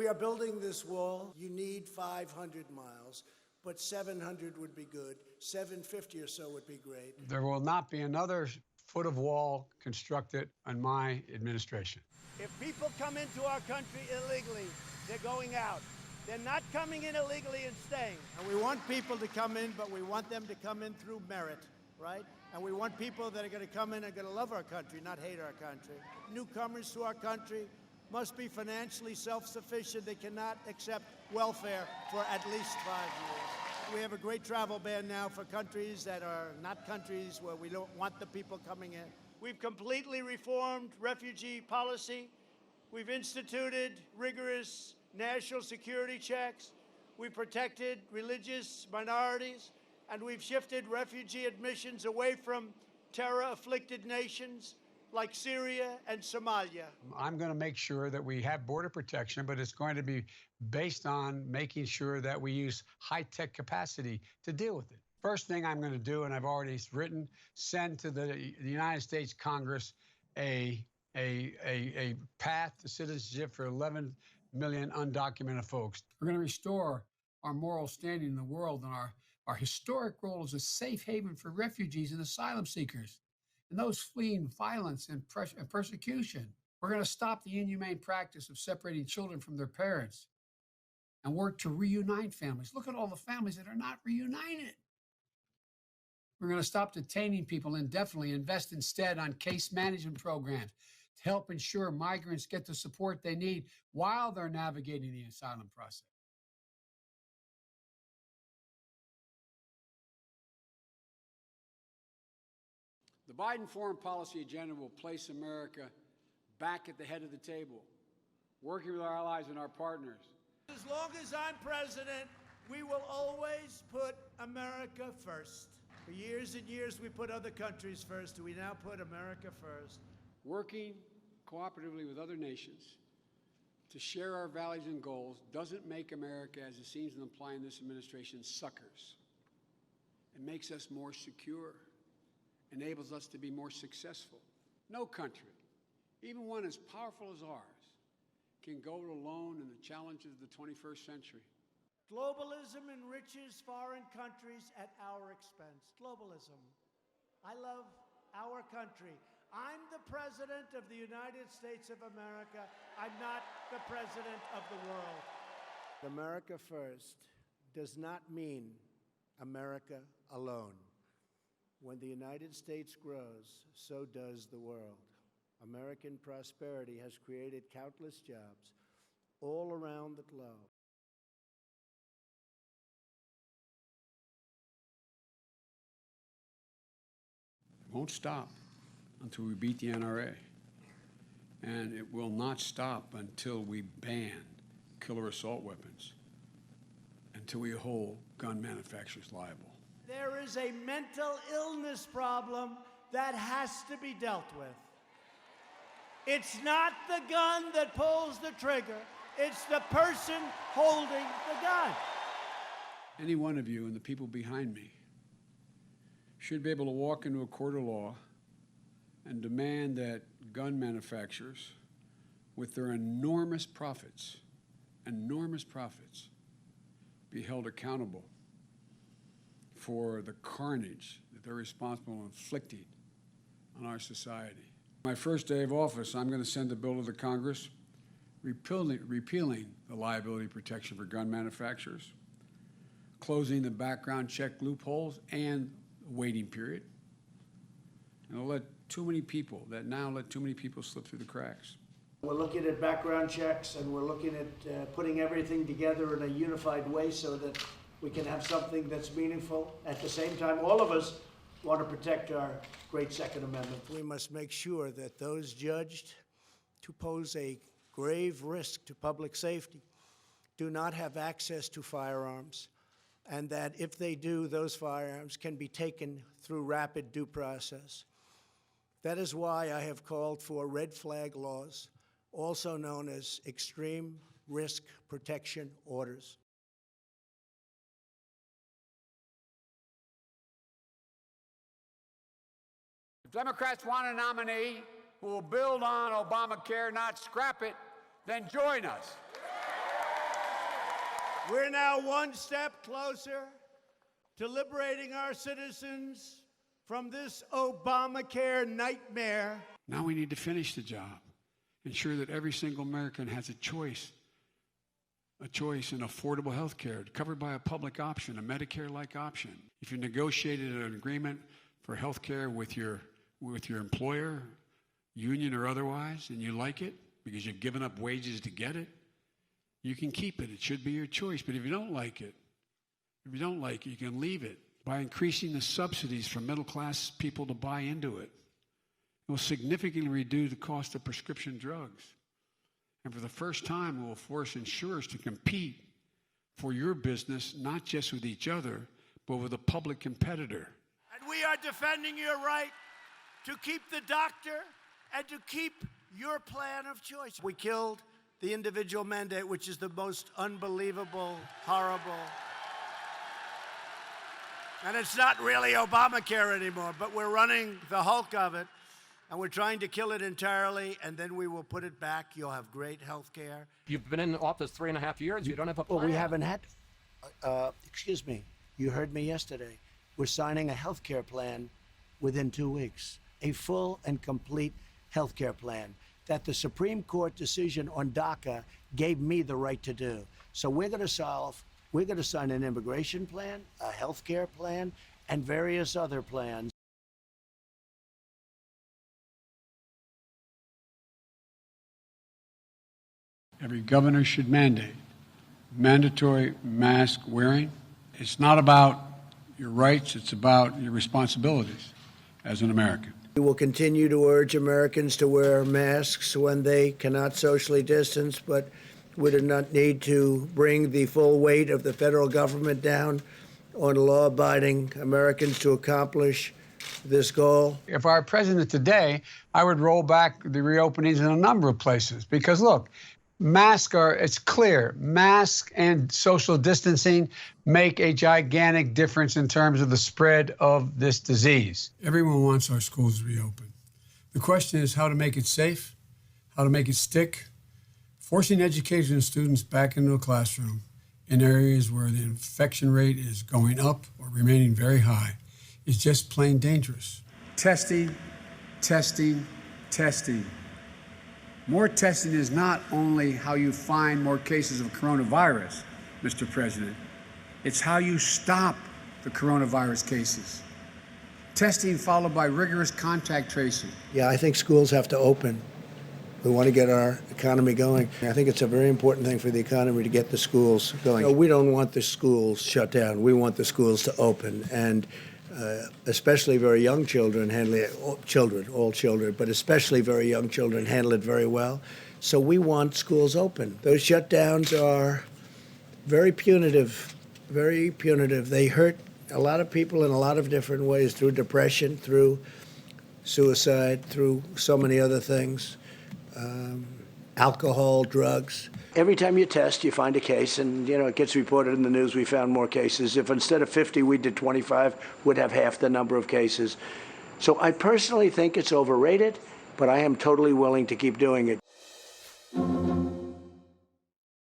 we are building this wall, you need 500 miles, but 700 would be good. 750 or so would be great. There will not be another foot of wall constructed in my administration. If people come into our country illegally, they're going out. They're not coming in illegally and staying. And we want people to come in, but we want them to come in through merit, right? And we want people that are going to come in and are going to love our country, not hate our country. Newcomers to our country must be financially self-sufficient. They cannot accept welfare for at least 5 years. We have a great travel ban now for countries that are not countries where we don't want the people coming in. We've completely reformed refugee policy. We've instituted rigorous national security checks. We've protected religious minorities, and we've shifted refugee admissions away from terror-afflicted nations like Syria and Somalia. I'm going to make sure that we have border protection, but it's going to be based on making sure that we use high-tech capacity to deal with it. First thing I'm going to do, and I've already written, send to the United States Congress a path to citizenship for 11 million undocumented folks. We're going to restore our moral standing in the world and our historic role as a safe haven for refugees and asylum seekers and those fleeing violence and persecution. We're going to stop the inhumane practice of separating children from their parents and work to reunite families. Look at all the families that are not reunited. We're going to stop detaining people indefinitely, invest instead on case management programs to help ensure migrants get the support they need while they're navigating the asylum process. The Biden foreign policy agenda will place America back at the head of the table, working with our allies and our partners. As long as I'm president, we will always put America first. For years and years, we put other countries first. We now put America first. Working cooperatively with other nations to share our values and goals doesn't make America, as it seems to imply in this administration, suckers. It makes us more secure, enables us to be more successful. No country, even one as powerful as ours, can go it alone in the challenges of the 21st century. Globalism enriches foreign countries at our expense. Globalism. I love our country. I'm the President of the United States of America. I'm not the President of the world. America first does not mean America alone. When the United States grows, so does the world. American prosperity has created countless jobs all around the globe. Won't stop until we beat the NRA. And it will not stop until we ban killer assault weapons, until we hold gun manufacturers liable. There is a mental illness problem that has to be dealt with. It's not the gun that pulls the trigger. It's the person holding the gun. Any one of you and the people behind me should be able to walk into a court of law and demand that gun manufacturers, with their enormous profits, be held accountable for the carnage that they're responsible for inflicting on our society. My first day of office, I'm going to send a bill to the Congress repealing the liability protection for gun manufacturers, closing the background check loopholes and waiting period, and it'll let too many people slip through the cracks. We're looking at background checks, and we're looking at putting everything together in a unified way so that we can have something that's meaningful. At the same time, all of us want to protect our great Second Amendment. We must make sure that those judged to pose a grave risk to public safety do not have access to firearms, and that if they do, those firearms can be taken through rapid due process. That is why I have called for red flag laws, also known as extreme risk protection orders. If Democrats want a nominee who will build on Obamacare, not scrap it, then join us. We're now one step closer to liberating our citizens from this Obamacare nightmare. Now we need to finish the job. Ensure that every single American has a choice in affordable health care, covered by a public option, a Medicare-like option. If you negotiated an agreement for health care with your employer, union or otherwise, and you like it because you've given up wages to get it, you can keep it. It should be your choice. But if you don't like it, you can leave it by increasing the subsidies for middle-class people to buy into it. It will significantly reduce the cost of prescription drugs. And for the first time, it will force insurers to compete for your business, not just with each other, but with a public competitor. And we are defending your right to keep the doctor and to keep your plan of choice. We killed the individual mandate, which is the most unbelievable, horrible. And it's not really Obamacare anymore, but we're running the hulk of it. And we're trying to kill it entirely, and then we will put it back. You'll have great health care. You've been in office 3.5 years. You don't have a plan. Well, we haven't had, excuse me, you heard me yesterday. We're signing a health care plan within 2 weeks, a full and complete health care plan that the Supreme Court decision on DACA gave me the right to do. So we're going to sign an immigration plan, a health care plan, and various other plans. Every governor should mandate mandatory mask wearing. It's not about your rights, it's about your responsibilities as an American. We will continue to urge Americans to wear masks when they cannot socially distance, but we do not need to bring the full weight of the federal government down on law-abiding Americans to accomplish this goal. If I were president today, I would roll back the reopenings in a number of places because, look, it's clear, masks and social distancing make a gigantic difference in terms of the spread of this disease. Everyone wants our schools to reopen. The question is how to make it safe, how to make it stick. Forcing education students back into a classroom in areas where the infection rate is going up or remaining very high is just plain dangerous. Testing, testing, testing. More testing is not only how you find more cases of coronavirus, Mr. President. It's how you stop the coronavirus cases. Testing followed by rigorous contact tracing. Yeah, I think schools have to open. We want to get our economy going. I think it's a very important thing for the economy to get the schools going. No, we don't want the schools shut down. We want the schools to open. And especially very young children handle it, all children, but especially very young children handle it very well. So we want schools open. Those shutdowns are very punitive, very punitive. They hurt a lot of people in a lot of different ways, through depression, through suicide, through so many other things, alcohol, drugs. Every time you test, you find a case, and it gets reported in the news. We found more cases. If instead of 50 we did 25, we'd have half the number of cases. So I personally think it's overrated, but I am totally willing to keep doing it.